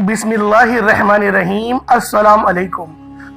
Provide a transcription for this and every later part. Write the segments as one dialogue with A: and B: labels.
A: बिस्मिल्लाहिर्रहमानिर्रहीम। अस्सलाम अलैकुम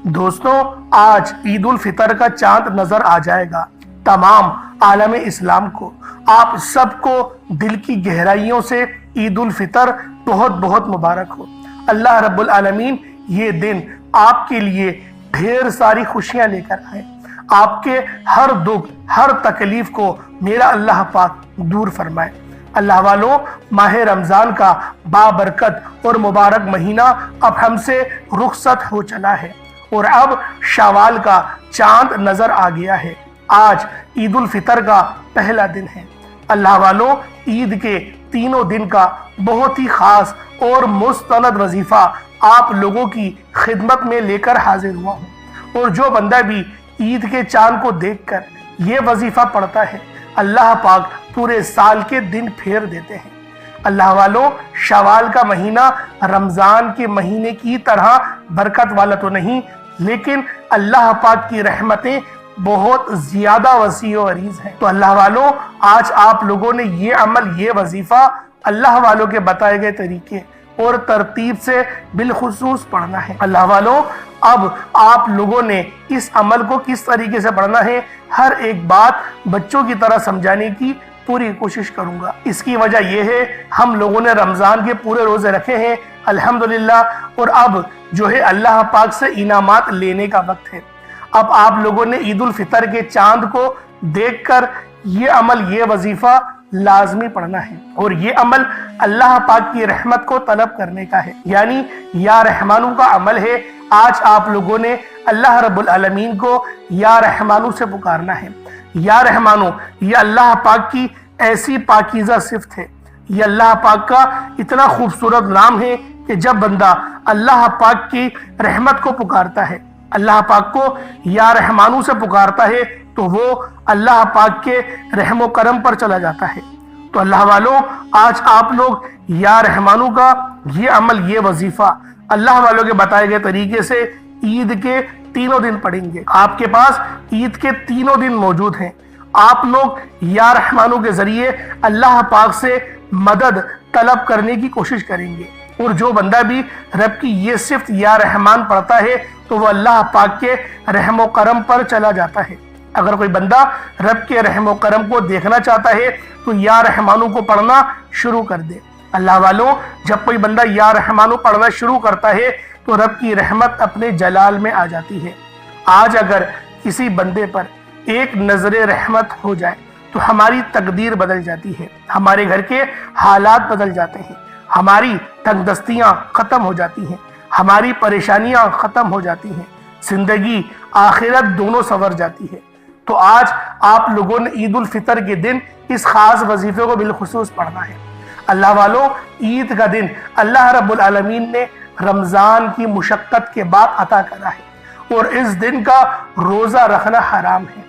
A: दोस्तों, आज ईद उल फितर का चांद नजर आ जाएगा। तमाम आलम इस्लाम को, आप सबको दिल की गहराइयों से ईद उल फितर बहुत बहुत मुबारक हो। अल्लाह रब्बुल आलमीन ये दिन आपके लिए ढेर सारी खुशियां लेकर आए। आपके हर दुख हर तकलीफ को मेरा अल्लाह पाक दूर फरमाए। अल्लाह वालों, माह रमज़ान का बाबरकत और मुबारक महीना अब हमसे रुखसत हो चला है और अब शवाल का चांद नजर आ गया है। आज ईद उल फितर का पहला दिन है। अल्लाह वालों, ईद के तीनों दिन का बहुत ही खास और मुस्तनद वजीफा आप लोगों की खिदमत में लेकर हाजिर हुआ हूँ। और जो बंदा भी ईद के चांद को देखकर ये वजीफा पढ़ता है, अल्लाह पाक पूरे साल के दिन फेर देते हैं। अल्लाह वालों, शवाल का महीना रमज़ान के महीने की तरह बरकत वाला तो नहीं, लेकिन अल्लाह पाक की रहमतें बहुत ज़्यादा वसी और अरीज़ हैं। तो अल्लाह वालों, आज आप लोगों ने ये अमल, ये वजीफ़ा अल्लाह वालों के बताए गए तरीके और तरतीब से बिलखुसूस पढ़ना है। अल्लाह वालों, अब आप लोगों ने इस अमल को किस तरीके से पढ़ना है, हर एक बात बच्चों की तरह समझाने की पूरी कोशिश करूंगा। इसकी वजह यह है, हम लोगों ने रमज़ान के पूरे रोज़े रखे हैं अल्हम्दुलिल्लाह, और अब जो है अल्लाह पाक से इनामात लेने का वक्त है। अब आप लोगों ने ईद उल फितर के चांद को देखकर ये अमल, ये वजीफा लाजमी पढ़ना है। और ये अमल अल्लाह पाक की रहमत को तलब करने का है, यानी या रहमानू का अमल है। आज आप लोगों ने अल्लाह रब्बुल आलमीन को या रहमानू से पुकारना है। या रहमानू, ये अल्लाह पाक की ऐसी पाकीज़ा सिफ़त है, ये अल्लाह पाक का इतना खूबसूरत नाम है कि जब बंदा अल्लाह पाक की रहमत को पुकारता है, अल्लाह पाक को या रहमानू से पुकारता है, तो वो अल्लाह पाक के रहमो करम पर चला जाता है। तो अल्लाह वालों, आज आप लोग या रहमानू का ये अमल, ये वजीफा अल्लाह वालों के बताए गए तरीके से ईद के तीनों दिन पढ़ेंगे। आपके पास ईद के तीनों दिन मौजूद हैं। आप लोग या रहमानू के जरिए अल्लाह पाक से मदद तलब करने की कोशिश करेंगे। और जो बंदा भी रब की ये सिफ्त या रहमान पढ़ता है, तो वह अल्लाह पाक के रहमो करम पर चला जाता है। अगर कोई बंदा रब के रहमो करम को देखना चाहता है, तो या रहमानू को पढ़ना शुरू कर दे। अल्लाह वालों, जब कोई बंदा या रहमानू पढ़ना शुरू करता है, तो रब की रहमत अपने जलाल में आ जाती है। आज अगर किसी बंदे पर एक नजरे रहमत हो जाए, तो हमारी तकदीर बदल जाती है, हमारे घर के हालात बदल जाते हैं, हमारी तंगदस्तियां खत्म हो जाती हैं, हमारी परेशानियां खत्म हो जाती हैं, जिंदगी आखिरत दोनों संवर जाती है। तो आज आप लोगों ने ईद उल फितर के दिन इस खास वजीफे को बिलखुसूस पढ़ना है। अल्लाह वालों, ईद का दिन अल्लाह रब्बुल आलमीन ने रमज़ान की मुशक्क़त के बाद अता करा है, और इस दिन का रोज़ा रखना हराम है,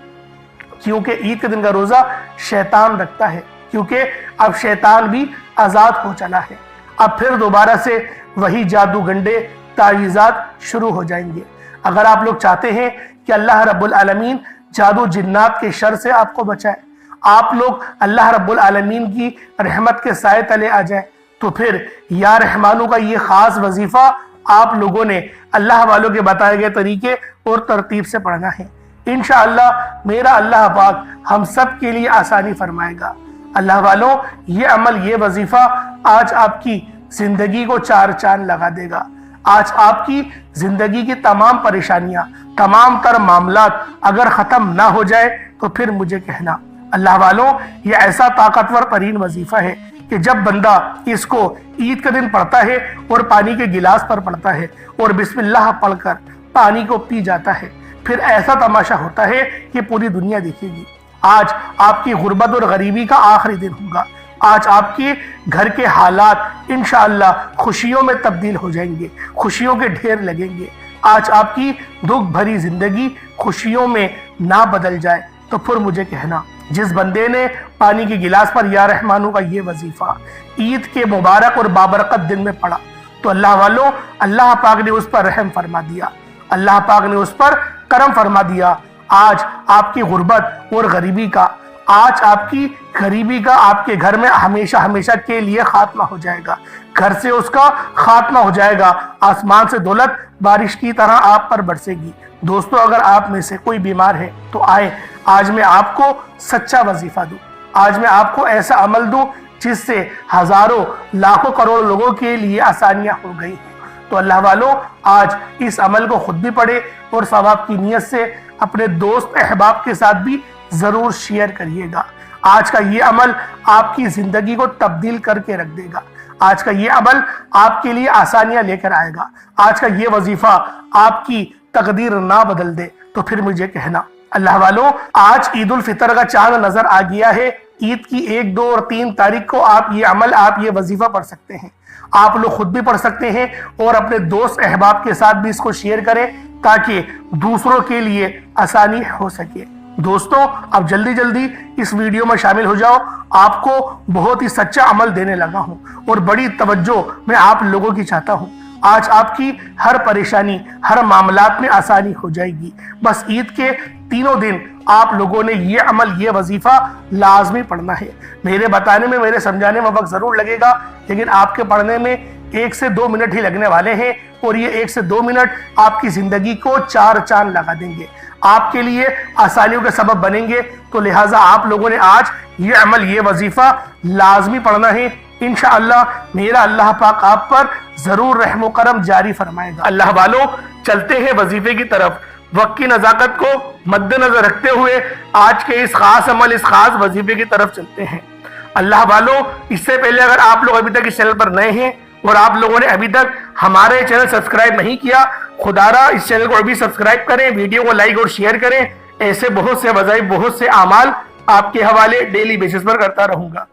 A: क्योंकि ईद के दिन का रोज़ा शैतान रखता है, क्योंकि अब शैतान भी आज़ाद हो चला है। अब फिर दोबारा से वही जादू गंडे तावीज़ात शुरू हो जाएंगे। अगर आप लोग चाहते हैं कि अल्लाह रब्बुल आलमीन जादू जिन्नात के शर से आपको बचाए, आप लोग अल्लाह रब्बुल आलमीन की रहमत के साए तले आ जाए, तो फिर या रहमानू का ये खास वजीफा आप लोगों ने अल्लाह वालों के बताए गए तरीके और तरतीब से पढ़ना है। इंशाअल्लाह मेरा अल्लाह पाक हम सब के लिए आसानी फरमाएगा। अल्लाह वालों, ये अमल, ये वजीफा आज आपकी जिंदगी को चार चांद लगा देगा। आज आपकी जिंदगी की तमाम परेशानियां, तमाम तर मामलात अगर खत्म ना हो जाए, तो फिर मुझे कहना। अल्लाह वालों, ये ऐसा ताकतवर तरीन वजीफा है कि जब बंदा इसको ईद के दिन पढ़ता है और पानी के गिलास पर पढ़ता है और बिस्मिल्लाह पढ़कर पानी को पी जाता है, फिर ऐसा तमाशा होता है कि पूरी दुनिया देखेगी। आज आपकी गुर्बत और गरीबी का आखिरी दिन होगा। आज आपके घर के हालात इंशाअल्लाह खुशियों में तब्दील हो जाएंगे, खुशियों के ढेर लगेंगे। आज आपकी दुख भरी जिंदगी खुशियों में ना बदल जाए, तो फिर मुझे कहना। जिस बंदे ने पानी के गिलास पर या रहमानू का ये वजीफा ईद के मुबारक और बाबरकत दिन में पढ़ा, तो अल्लाह वालों, अल्लाह पाक ने उस पर रहम फरमा दिया, अल्लाह पाक ने उस पर करम फरमा दिया। आज आपकी गुर्बत और गरीबी का, आज आपकी गरीबी का आपके घर में हमेशा हमेशा के लिए खात्मा हो जाएगा। گھر سے اس کا خاتمہ ہو جائے گا، آسمان سے دولت بارش کی طرح آپ پر برسے گی۔ دوستو، اگر آپ میں سے کوئی بیمار ہے تو آئے آج میں آپ کو سچا وظیفہ دوں، آج میں آپ کو ایسا عمل دوں جس سے ہزاروں لاکھوں کروڑ لوگوں کے لیے آسانیاں ہو گئی ہیں۔ تو اللہ والوں، آج اس عمل کو خود بھی پڑھے اور ثواب کی نیت سے اپنے دوست احباب کے ساتھ بھی ضرور شیئر کریے گا۔ آج کا یہ عمل آپ کی زندگی کو تبدیل کر کے رکھ دے گا، آج کا یہ عمل آپ کے لیے آسانیاں لے کر آئے گا، آج کا یہ وظیفہ آپ کی تقدیر نہ بدل دے تو پھر مجھے کہنا۔ اللہ والوں، آج عید الفطر کا چاند نظر آ گیا ہے۔ عید کی 1، 2 اور 3 تاریخ کو آپ یہ عمل، آپ یہ وظیفہ پڑھ سکتے ہیں۔ آپ لوگ خود بھی پڑھ سکتے ہیں اور اپنے دوست احباب کے ساتھ بھی اس کو شیئر کریں تاکہ دوسروں کے لیے آسانی ہو سکے۔ دوستوں، اب جلدی جلدی اس ویڈیو میں شامل ہو جاؤ، آپ کو بہت ہی سچا عمل دینے لگا ہوں اور بڑی توجہ میں آپ لوگوں کی چاہتا ہوں۔ آج آپ کی ہر پریشانی، ہر معاملات میں آسانی ہو جائے گی۔ بس عید کے 3 دن آپ لوگوں نے یہ عمل، یہ وظیفہ لازمی پڑھنا ہے۔ میرے بتانے میں، میرے سمجھانے میں وقت ضرور لگے گا، لیکن آپ کے پڑھنے میں 1 سے 2 منٹ ہی لگنے والے ہیں، اور یہ 1 سے 2 منٹ آپ کی زندگی کو 4 چاند لگا دیں گے، آپ کے لیے آسانیوں کے سبب بنیں گے۔ تو لہٰذا آپ لوگوں نے آج یہ عمل، یہ وظیفہ لازمی پڑھنا ہے۔ انشاءاللہ میرا اللہ پاک آپ پر ضرور رحم و کرم جاری فرمائے گا۔ اللہ والوں، چلتے ہیں وظیفے کی طرف۔ وقت کی نزاکت کو مد نظر رکھتے ہوئے آج کے اس خاص عمل، اس خاص وظیفے کی طرف چلتے ہیں۔ اللہ والوں، اس سے پہلے اگر آپ لوگ ابھی تک اس چینل پر نئے ہیں اور آپ لوگوں نے ابھی تک ہمارے چینل سبسکرائب نہیں کیا، خدا را اس چینل کو ابھی سبسکرائب کریں، ویڈیو کو لائک اور شیئر کریں۔ ایسے بہت سے وظائف، بہت سے اعمال آپ کے حوالے ڈیلی بیسس پر کرتا رہوں گا۔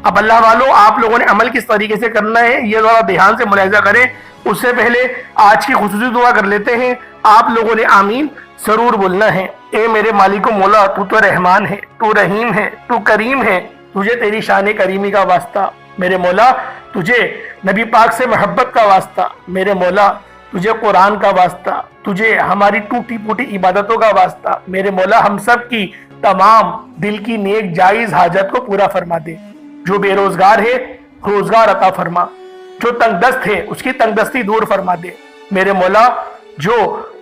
A: اب اللہ والوں، آپ لوگوں نے عمل کس طریقے سے کرنا ہے یہ ذرا دھیان سے ملاحظہ کریں۔ اس سے پہلے آج کی خصوصی دعا کر لیتے ہیں۔ آپ لوگوں نے آمین ضرور بولنا ہے۔ اے میرے مالک و مولا، تو رحمان ہے، تو رحیم ہے، تو کریم ہے، تجھے تیری شان کریمی کا واسطہ۔ میرے مولا، تجھے نبی پاک سے محبت کا واسطہ۔ میرے مولا، تجھے قرآن کا واسطہ، تجھے ہماری ٹوٹی پوٹی عبادتوں کا واسطہ۔ میرے مولا، ہم سب کی تمام دل کی نیک جائز حاجت کو پورا فرما دے۔ جو بے روزگار ہے روزگار عطا فرما، جو تنگ دست ہے اس کی تنگ دستی دور فرما دے۔ میرے مولا، جو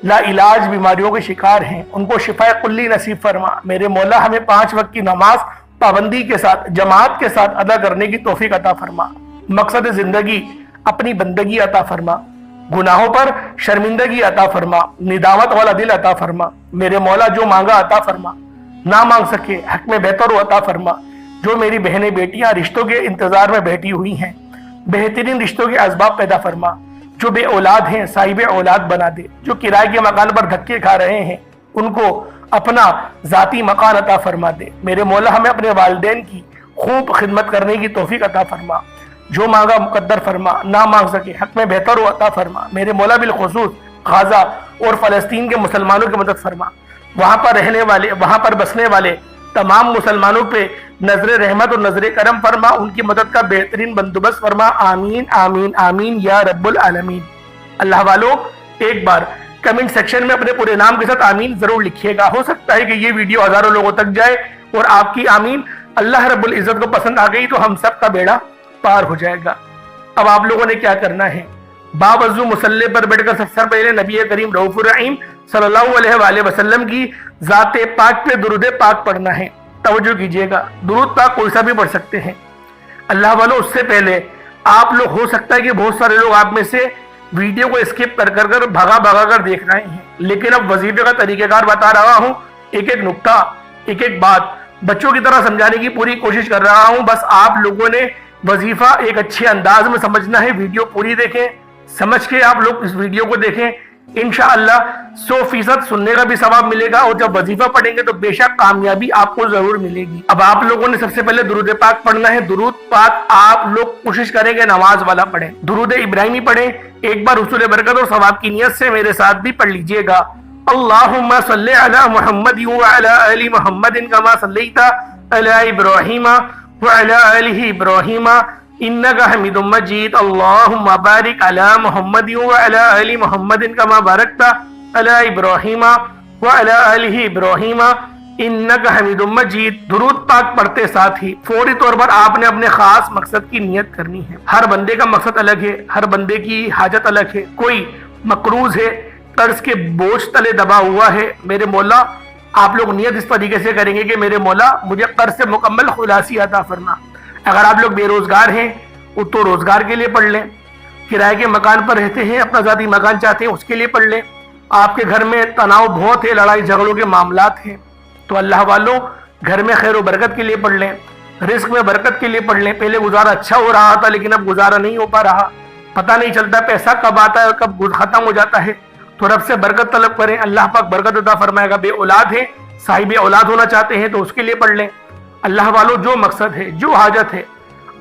A: لا علاج بیماریوں کے شکار ہیں ان کو شفا کلی نصیب فرما۔ میرے مولا، ہمیں 5 وقت کی نماز پابندی کے ساتھ، جماعت کے ساتھ ادا کرنے کی توفیق عطا فرما۔ مقصد زندگی اپنی بندگی عطا فرما، گناہوں پر شرمندگی عطا فرما، ندامت والا دل عطا فرما۔ میرے مولا، جو مانگا عطا فرما، نہ مانگ سکے حق میں بہتر ہو عطا فرما۔ جو میری بہنیں بیٹیاں رشتوں کے انتظار میں بیٹھی ہوئی ہیں، بہترین رشتوں کے اسباب پیدا فرما۔ جو بے اولاد ہیں صاحب اولاد بنا دے۔ جو کرائے کے مکان پر دھکے کھا رہے ہیں ان کو اپنا ذاتی مکان عطا فرما دے۔ میرے مولا، ہمیں اپنے والدین کی خوب خدمت کرنے کی توفیق عطا فرما۔ جو مانگا مقدر فرما، نہ مانگ سکے حق میں بہتر ہو عطا فرما۔ میرے مولا، بالخصوص غزہ اور فلسطین کے مسلمانوں کی مدد فرما۔ وہاں پر رہنے والے، وہاں پر بسنے والے تمام مسلمانوں پہ نظر رحمت اور نظر کرم فرما، ان کی مدد کا بہترین بندوبست فرما۔ آمین آمین آمین یا رب العالمین۔ اللہ والوں، ایک بار کمنٹ سیکشن میں اپنے پورے نام کے ساتھ آمین ضرور لکھیے گا۔ ہو سکتا ہے کہ یہ ویڈیو ہزاروں لوگوں تک جائے اور آپ کی آمین اللہ رب العزت کو پسند آ گئی تو ہم سب کا بیڑا پار ہو جائے گا۔ اب آپ لوگوں نے کیا کرنا ہے، باوضو مصلی پر بیٹھ کر سب سے پہلے نبی کریم رؤوف الرحیم صلی اللہ علیہ وآلہ وسلم کی ذات پاک پہ درود پاک پڑھنا ہے۔ توجہ کیجئے گا، درود پاک کوئی سا بھی پڑھ سکتے ہیں۔ اللہ والوں، اس سے پہلے آپ لوگ، ہو سکتا ہے کہ بہت سارے لوگ آپ میں سے ویڈیو کو اسکپ کر بھگا کر دیکھ رہے ہیں، لیکن اب وظیفے کا طریقہ کار بتا رہا ہوں، ایک ایک نکتہ، ایک ایک بات بچوں کی طرح سمجھانے کی پوری کوشش کر رہا ہوں۔ بس آپ لوگوں نے وظیفہ ایک اچھے انداز میں سمجھنا ہے۔ ویڈیو پوری دیکھیں، سمجھ کے آپ لوگ اس ویڈیو کو دیکھیں۔ انشاءاللہ 100% سننے کا بھی ثواب ملے گا، اور جب وظیفہ پڑھیں گے تو بے شک کامیابی آپ کو ضرور ملے گی۔ اب آپ لوگوں نے سب سے پہلے درود پاک پڑھنا ہے۔ درود پاک آپ لوگ کوشش کریں گے نماز والا پڑھیں، درود ابراہیمی پڑھیں۔ ایک بار حصول برکت اور ثواب کی نیت سے میرے ساتھ بھی پڑھ لیجئے گا۔ اللہم صلی علی محمد وعلی آل محمد کما صلیت علی ابراہیم وعلی آل ابراہیم انک حمید مجید۔ اللہم بارک علی محمد وعلی آل محمد کما بارکت علی ابراہیم وعلی آل ابراہیم इन्नका हमीदुम मजीद। दुरूद पाक पढ़ते साथ ही फौरी तौर पर आपने अपने खास मकसद की नियत करनी है। हर बंदे का मकसद अलग है, हर बंदे की हाजत अलग है। कोई मकरूज है, कर्ज के बोझ तले दबा हुआ है, मेरे मौला आप लोग नियत इस तरीके से करेंगे कि मेरे मौला मुझे कर्ज से मुकम्मल खुलासी अता फरमा। अगर आप लोग बेरोजगार हैं तो रोजगार के लिए पढ़ लें। किराए के मकान पर रहते हैं, अपना ज़ाती मकान चाहते हैं, उसके लिए पढ़ लें। आपके घर में तनाव बहुत है, लड़ाई झगड़ों के मामलात हैं, तो अल्लाह वालों घर में खैर व बरकत के लिए पढ़ लें, रिस्क में बरकत के लिए पढ़ लें। पहले गुजारा अच्छा हो रहा था लेकिन अब गुजारा नहीं हो पा रहा, पता नहीं चलता पैसा कब आता है और कब खत्म हो जाता है, तो रब से बरकत तलब करें, अल्लाह पाक बरकत अता फरमाएगा। बे औलाद है, साहिब औलाद होना चाहते हैं तो उसके लिए पढ़ लें। अल्लाह वालों जो मकसद है, जो हाजत है,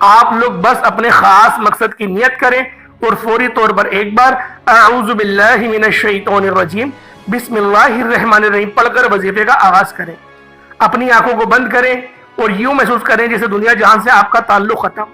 A: आप लोग बस अपने खास मकसद की नियत करें और फौरी तौर पर एक बार अऊज़ु बिल्लाहि मिनश शैतानिर रजीम बिस्मिल्लाहिर रहमानिर रहीम पढ़कर वजीफे का आगाज करें। अपनी आंखों को बंद करें और यूं महसूस करें जैसे दुनिया जहां से आपका ताल्लुक खत्म।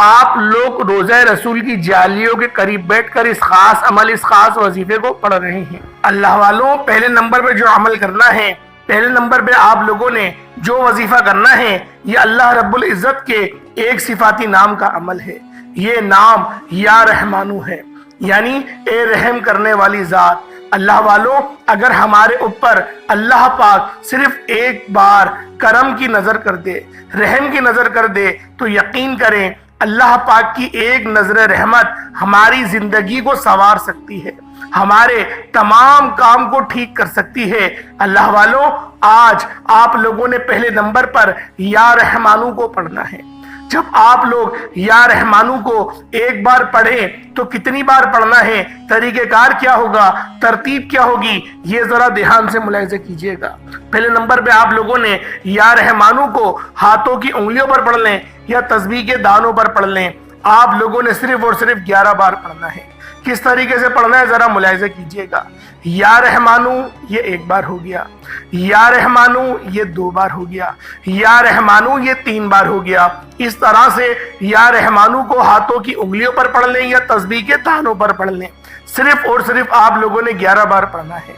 A: आप लोग रोज़ा रसूल की जालियों के करीब बैठकर इस खास अमल, इस खास वजीफे को पढ़ रहे हैं। अल्लाह वालों पहले नंबर पे जो अमल करना है, पहले नंबर पे आप लोगों ने जो वजीफा करना है, ये अल्लाह रब्बुल इज्जत के एक सिफाती नाम का अमल है। ये नाम या रहमानू है, यानी ए रहम करने वाली जात। अल्लाह वालों अगर हमारे ऊपर अल्लाह पाक सिर्फ एक बार करम की नजर कर दे, रहम की नजर कर दे, तो यकीन करें अल्लाह पाक की एक नजर रहमत हमारी जिंदगी को संवार सकती है, हमारे तमाम काम को ठीक कर सकती है। अल्लाह वालों आज आप लोगों ने पहले नंबर पर या रहमानू को पढ़ना है। जब आप लोग या रहमानू को एक बार पढ़ें तो कितनी बार पढ़ना है, तरीकेकार क्या होगा, तरतीब क्या होगी, ये जरा ध्यान से मुलाहिजा कीजिएगा। पहले नंबर पे आप लोगों ने या रहमानू को हाथों की उंगलियों पर पढ़ लें या तस्बीह के दानों पर पढ़ लें। आप लोगों ने सिर्फ और सिर्फ 11 बार पढ़ना है। किस तरीके से पढ़ना है जरा मुलाहिजा कीजिएगा। या रहमानू ये एक बार हो गया, या रहमानू ये 2 बार हो गया, या रहमानू ये 3 बार हो गया। इस तरह से या रहमानू को हाथों की उंगलियों पर पढ़ लें या तस्बीह के दानों पर पढ़ लें। सिर्फ और सिर्फ आप लोगों ने 11 बार पढ़ना है।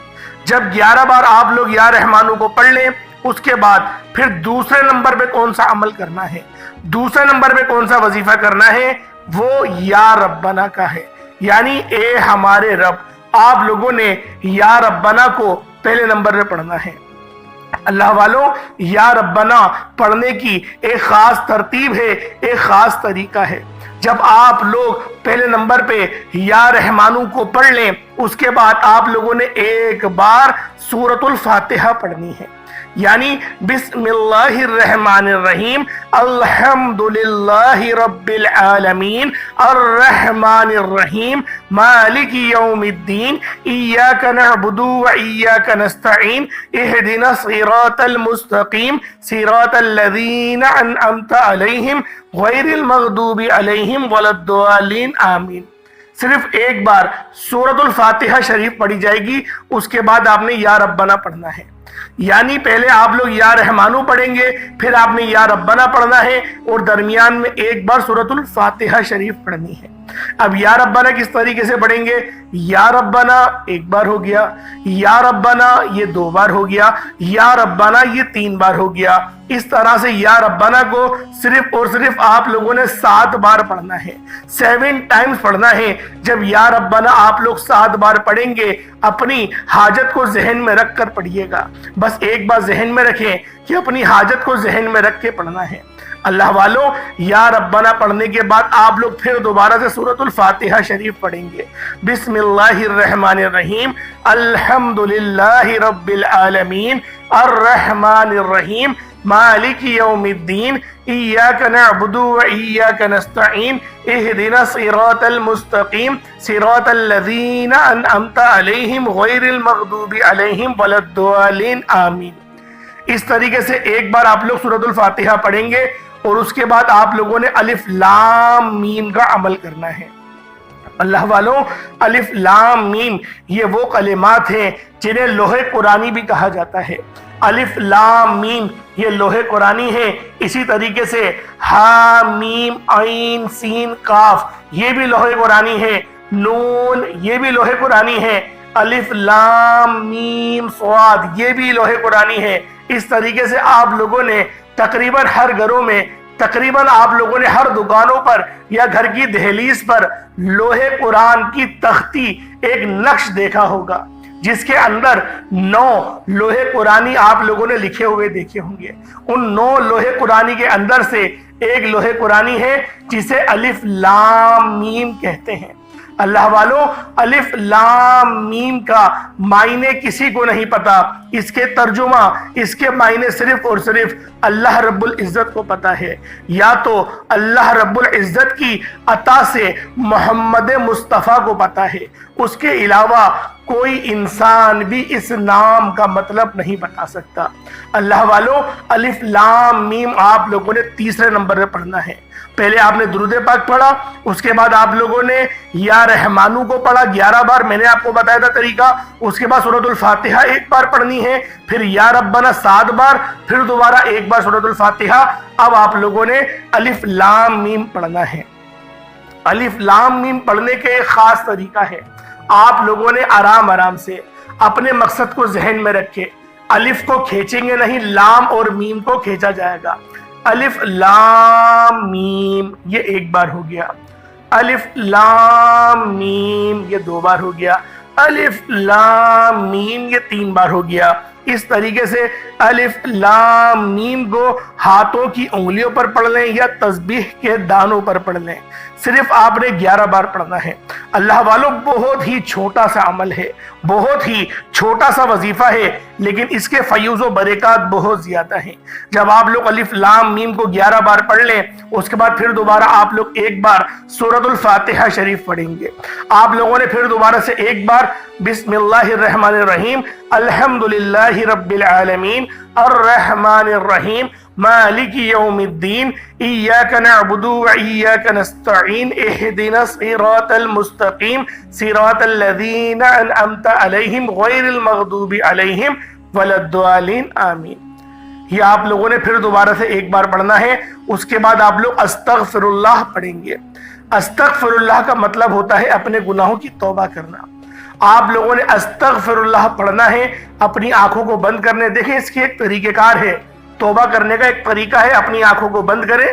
A: जब 11 बार आप लोग या रहमानू को पढ़ लें, उसके बाद फिर दूसरे नंबर पे कौन सा अमल करना है, दूसरे नंबर पे कौन सा वजीफा करना है, वो या रब्बना का है, यानी ए हमारे रब। आप लोगों ने या रब्बना को पहले नंबर पे पढ़ना है। अल्लाह वालों या रब्बना पढ़ने की एक खास तरतीब है, एक खास तरीका है। जब आप लोग पहले नंबर पे या रहमानू को पढ़ लें, उसके बाद आप लोगों ने एक बार सूरतुल फातिहा पढ़नी है, यानी बिस्मिल्लाहिर रहमानिर रहीम अल्हम्दुलिल्लाहि रब्बिल आलमीन अर्रहमानिर रहीम मालिकी यौमिद्दीन इय्याका नअबुदु व इय्याका नस्तईन इहदिनस सिरातल मुस्तकीम सिरातल लज़ीना अनअमता अलैहिम गैरिल मग़दूबि अलैहिम वलद्दालिन आमीन। सिर्फ एक बार सूरतुल फातिहा शरीफ पढ़ी जाएगी, उसके बाद आपने या रब्बना पढ़ना है। यानी पहले आप लोग या रहमानू पढ़ेंगे, फिर आपने या रब्बना पढ़ना है और दरमियान में एक बार सूरतुल फातिहा शरीफ पढ़नी है। अब या रब्बना किस तरीके से पढ़ेंगे, या रब्बना एक बार हो गया, या रब्बना ये 2 बार हो गया, या रब्बना ये 3 बार हो गया। इस तरह से या रब्बना को सिर्फ और सिर्फ आप लोगों ने 7 बार पढ़ना है, 7 टाइम्स पढ़ना है। जब या रब्बना आप लोग 7 बार पढ़ेंगे, अपनी हाजत को जहन में रख कर पढ़िएगा। बस एक बार जहन में रखें कि अपनी हाजत को जहन में रख के पढ़ना है। अल्लाह वालों या रब्बना पढ़ने के बाद आप लोग फिर दोबारा से सूरतुल फातिहा शरीफ पढ़ेंगे। बिस्मिल्लाहिर रहमानिर रहीम अल्हम्दुलिल्लाहि रब्बिल आलमीन अर्रहमानिर रहीम मालिकी यौमिद्दीन इय्याका नअबुदु व इय्याका नस्तईन इहदिनस सिरातल मुस्तकीम सिरातल लज़ीना अनअमता अलैहिम गैरिल मग़दूबि अलैहिम वलद्दालिन आमीन। इस तरीके से एक बार आप लोग सूरतुल फातिहा पढ़ेंगे और उसके बाद आप लोगों ने अलिफ लाम मीम का अमल करना है। अल्लाह वालों अलिफ लाम मीम ये वो कलिमात हैं जिन्हें लोहे कुरानी भी कहा जाता है। अलिफ लाम मीम ये लोहे कुरानी है। इसी तरीके से हा मीम ऐन सीन काफ ये भी लोहे कुरानी है। नून ये भी लोहे कुरानी है। अलिफ लाम मीम स्वाद, ये भी लोहे कुरानी है। इस तरीके से आप लोगों ने तकरीबन हर घरों में, तकरीबन आप लोगों ने हर दुकानों पर या घर की दहलीज पर लोहे कुरान की तख्ती, एक नक्श देखा होगा जिसके अंदर 9 लोहे कुरानी आप लोगों ने लिखे हुए देखे होंगे। उन 9 लोहे कुरानी के अंदर से एक लोहे कुरानी है जिसे अलिफ लाम मीम कहते हैं। अल्लाह वालों, अलिफ लाम मीम का मायने किसी को नहीं पता, इसके तर्जुमा, इसके मायने सिर्फ और सिर्फ अल्लाह रब्बुल इज्जत को पता है। या तो अल्लाह रब्बुल इज्जत की अता से मोहम्मद मुस्तफ़ा को पता है, उसके अलावा कोई इंसान भी इस नाम का मतलब नहीं बता सकता। अल्लाह वालों, अलिफ लाम मीम आप लोगों ने तीसरे नंबर पे पढ़ना है। पहले आपने दुरूद पाक पढ़ा, उसके बाद आप लोगों ने या रहमानू को पढ़ा 11 बार, मैंने आपको बताया था तरीका। उसके बाद सूरतुल फातिहा 1 बार पढ़नी है, फिर या रब्बना 7 बार, फिर दोबारा 1 बार सूरतुल फातिहा। अब आप लोगों ने अलिफ लाम मीम पढ़ना है। अलिफ लाम मीम पढ़ने के एक खास तरीका है। आप लोगों ने आराम आराम से अपने मकसद को जहन में रखे, अलिफ को खींचेंगे नहीं, लाम और मीम को खींचा जाएगा। अलिफ लाम मीम ये 1 बार हो गया, अलिफ लाम मीम ये 2 बार हो गया, अलिफ लाम मीम ये 3 बार हो गया। इस तरीके से अलिफ लाम मीम को हाथों की उंगलियों पर पढ़ लें या तस्बीह के दानों पर पढ़ लें। सिर्फ आपने 11 बार पढ़ना है। अल्लाह वालों, बहुत ही छोटा सा अमल है, बहुत ही छोटा सा वजीफा है, लेकिन इसके फयूज़ व बरक़ात बहुत ज्यादा हैं। जब आप लोग अलिफ लाम मीम को 11 बार पढ़ लें, उसके बाद फिर दोबारा आप लोग 1 बार सूरतुल फातिहा शरीफ पढ़ेंगे। आप लोगों ने फिर दोबारा से 1 बार बिस्मिल्लाहिर्रहमानिर्रहीम अल्हम्दुलिल्लाहि रब्बिल आलमीन अर्रहमानिर रहीम मालिकी यौमिद्दीन इय्याका नअबुदु व इय्याका नस्तईन इहदिनस सिरातल मुस्तकीम सिरातल लज़ीना अनअमता अलैहिम गैरिल मग़दूबि अलैहिम वलद्दालिन आमीन। ये आप लोगों ने फिर दोबारा से 1 बार पढ़ना है। उसके बाद आप लोग अस्तगफिरुल्लाह पढ़ेंगे। अस्तगफिरुल्लाह का मतलब होता है अपने गुनाहों की तौबा करना। आप लोगों ने अस्तगफिरुल्लाह पढ़ना है, अपनी आंखों को बंद करने। देखिए, इसकी एक तरीकेकार है, तौबा करने का एक तरीका है। अपनी आंखों को बंद करें,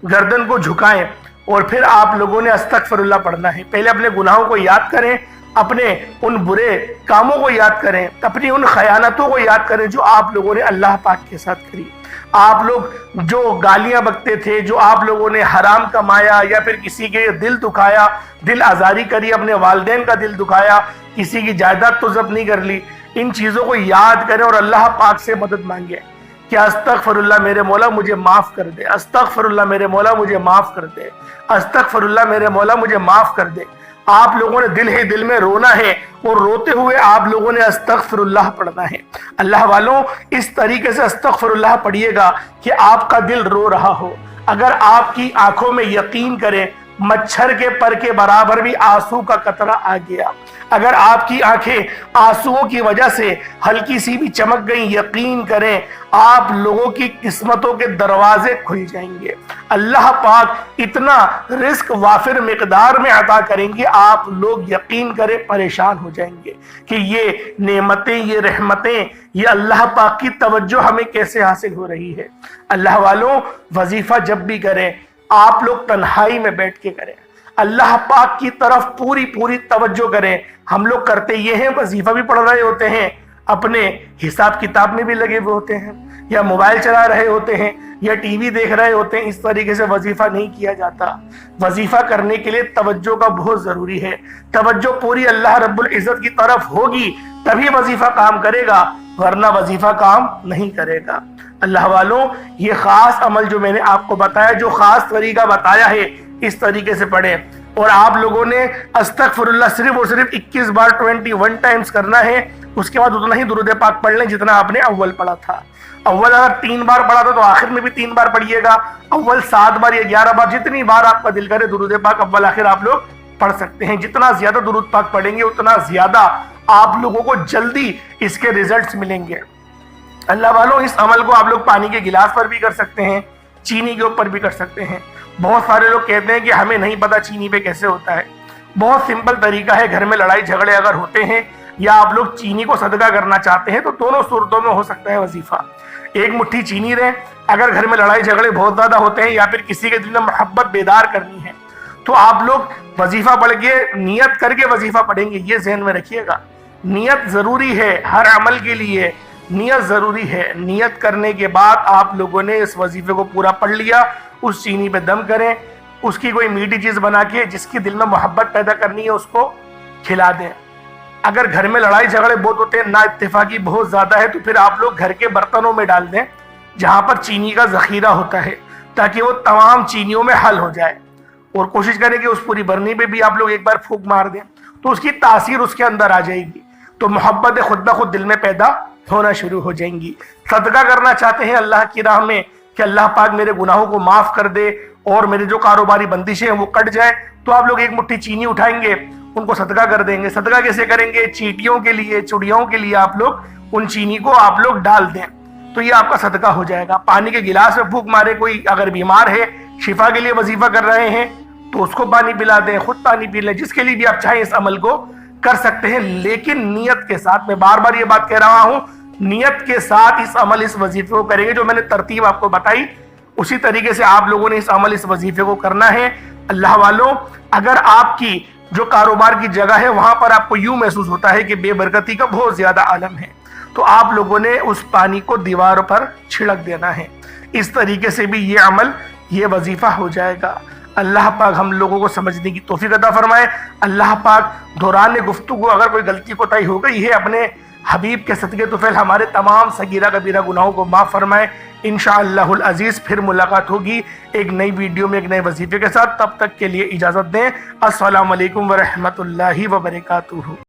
A: गर्दन को झुकाएं और फिर आप लोगों ने अस्तगफिरुल्लाह पढ़ना है। पहले अपने गुनाहों को याद करें, अपने उन बुरे कामों को याद करें, अपनी उन खयानतों को याद करें जो आप लोगों ने अल्लाह पाक के साथ करी। आप लोग जो गालियां बकते थे, जो आप लोगों ने हराम कमाया या फिर किसी के दिल दुखाया, दिल आजारी करी, अपने वालिदैन का दिल दुखाया, किसी की जायदाद तो जब्त नहीं कर ली, इन चीज़ों को याद करें और अल्लाह पाक से मदद मांगे कि अस्तगफिरुल्लाह मेरे मौला मुझे माफ़ कर दे, अस्तगफिरुल्लाह मेरे मौला मुझे माफ़ कर दे, अस्तगफिरुल्लाह मेरे मौला मुझे माफ़ कर दे। आप लोगों ने दिल ही दिल में रोना है और रोते हुए आप लोगों ने अस्तगफिरुल्लाह पढ़ना है। अल्लाह वालों, इस तरीके से अस्तगफिरुल्लाह पढ़िएगा कि आपका दिल रो रहा हो। अगर आपकी आंखों में यकीन करें मच्छर के पर के बराबर भी आंसू का कतरा आ गया, अगर आपकी आंखें आंसुओं की वजह से हल्की सी भी चमक गई, यकीन करें आप लोगों की किस्मतों के दरवाजे खुल जाएंगे। अल्लाह पाक इतना रिस्क वाफिर मिकदार में अता करेंगे, आप लोग यकीन करें परेशान हो जाएंगे कि ये नेमतें, ये रहमतें, ये अल्लाह पाक की तवज्जो हमें कैसे हासिल हो रही है। अल्लाह वालों, वजीफा जब भी करें आप लोग तन्हाई में बैठ के करें, अल्लाह पाक की तरफ पूरी पूरी तवज्जो करें। हम लोग करते ये हैं, वजीफा भी पढ़ रहे होते हैं, अपने हिसाब किताब में भी लगे हुए होते हैं, या मोबाइल चला रहे होते हैं, या टीवी देख रहे होते हैं। इस तरीके से वजीफा नहीं किया जाता। वजीफा करने के लिए तवज्जो का बहुत जरूरी है। तवज्जो पूरी अल्लाह रब्बुल इज्जत की तरफ होगी तभी वजीफा काम करेगा, वरना वजीफा काम नहीं करेगा। अल्लाह वालों, ये खास अमल जो मैंने आपको बताया, जो खास तरीका बताया है, इस तरीके से पढ़े। और आप लोगों ने अस्तगफिरुल्लाह सिर्फ और सिर्फ 21 बार 21 टाइम्स करना है। उसके बाद उतना ही दुरूद पाक पढ़ लें जितना आपने अव्वल पढ़ा था। अव्वल अगर 3 बार पढ़ा था तो आखिर में भी 3 बार पढ़िएगा। अव्वल 7 बार या 11 बार, जितनी बार आपका दिल करे दुरूद पाक अव्वल आखिर आप लोग पढ़ सकते हैं। जितना ज्यादा दुरूद पाक पढ़ेंगे उतना ज्यादा आप लोगों को जल्दी इसके रिजल्ट्स मिलेंगे। अल्लाह वालों, इस अमल को आप लोग पानी के गिलास पर भी कर सकते हैं, चीनी के ऊपर भी कर सकते हैं। बहुत सारे लोग कहते हैं कि हमें नहीं पता चीनी पे कैसे होता है। बहुत सिंपल तरीका है। घर में लड़ाई झगड़े अगर होते हैं, یا آپ لوگ چینی کو صدقہ کرنا چاہتے ہیں تو دونوں صورتوں میں ہو سکتا ہے وظیفہ۔ ایک مٹھی چینی رہیں، اگر گھر میں لڑائی جھگڑے بہت زیادہ ہوتے ہیں یا پھر کسی کے دل میں محبت بیدار کرنی ہے تو آپ لوگ وظیفہ پڑھ کے نیت کر کے وظیفہ پڑھیں گے، یہ ذہن میں رکھیے گا۔ نیت ضروری ہے، ہر عمل کے لیے نیت ضروری ہے۔ نیت کرنے کے بعد آپ لوگوں نے اس وظیفے کو پورا پڑھ لیا، اس چینی پہ دم کریں، اس کی کوئی میٹھی چیز بنا کے جس کی دل میں محبت پیدا کرنی ہے اس کو کھلا دیں۔ اگر گھر میں لڑائی جھگڑے بہت ہوتے ہیں، نا اتفاقی بہت زیادہ ہے، تو پھر آپ لوگ گھر کے برتنوں میں ڈال دیں جہاں پر چینی کا ذخیرہ ہوتا ہے، تاکہ وہ تمام چینیوں میں حل ہو جائے، اور کوشش کریں کہ اس پوری برنی پہ بھی آپ لوگ ایک بار پھونک مار دیں تو اس کی تاثیر اس کے اندر آ جائے گی، تو محبت خود بخود دل میں پیدا ہونا شروع ہو جائیں گی۔ صدقہ کرنا چاہتے ہیں اللہ کی راہ میں کہ اللہ پاک میرے گناہوں کو معاف کر دے اور میرے جو کاروباری بندشیں ہیں وہ کٹ جائے، تو آپ لوگ ایک مٹھی چینی اٹھائیں گے، ان کو صدقہ کر دیں گے۔ صدقہ کیسے کریں گے؟ چیٹیوں کے لیے، چڑیوں کے لیے آپ لوگ ان چینی کو آپ لوگ ڈال دیں تو یہ آپ کا صدقہ ہو جائے گا۔ پانی کے گلاس میں پھونک مارے، کوئی اگر بیمار ہے شفا کے لیے وظیفہ کر رہے ہیں تو اس کو پانی پلا دیں، خود پانی پی لیں، جس کے لیے بھی آپ چاہیں اس عمل کو کر سکتے ہیں، لیکن نیت کے ساتھ۔ میں بار بار یہ بات کہہ رہا ہوں، نیت کے ساتھ اس وظیفے کو کریں گے۔ جو میں نے ترتیب آپ کو بتائی اسی طریقے سے آپ لوگوں نے اس وظیفے کو کرنا ہے۔ اللہ والوں، اگر آپ کی جو کاروبار کی جگہ ہے وہاں پر آپ کو یوں محسوس ہوتا ہے کہ بے برکتی کا بہت زیادہ عالم ہے، تو آپ لوگوں نے اس پانی کو دیوار پر چھڑک دینا ہے۔ اس طریقے سے بھی یہ عمل، یہ وظیفہ ہو جائے گا۔ اللہ پاک ہم لوگوں کو سمجھنے کی توفیق عطا فرمائے۔ اللہ پاک دوران گفتگو اگر کوئی غلطی کوتاہی ہو گئی ہے، اپنے حبیب کے صدقے طفیل ہمارے تمام صغیرہ کبیرہ گناہوں کو معاف فرمائے۔ انشاءاللہ العزیز پھر ملاقات ہوگی ایک نئی ویڈیو میں ایک نئے وظیفے کے ساتھ۔ تب تک کے لیے اجازت دیں۔ السلام علیکم ورحمۃ اللہ وبرکاتہ۔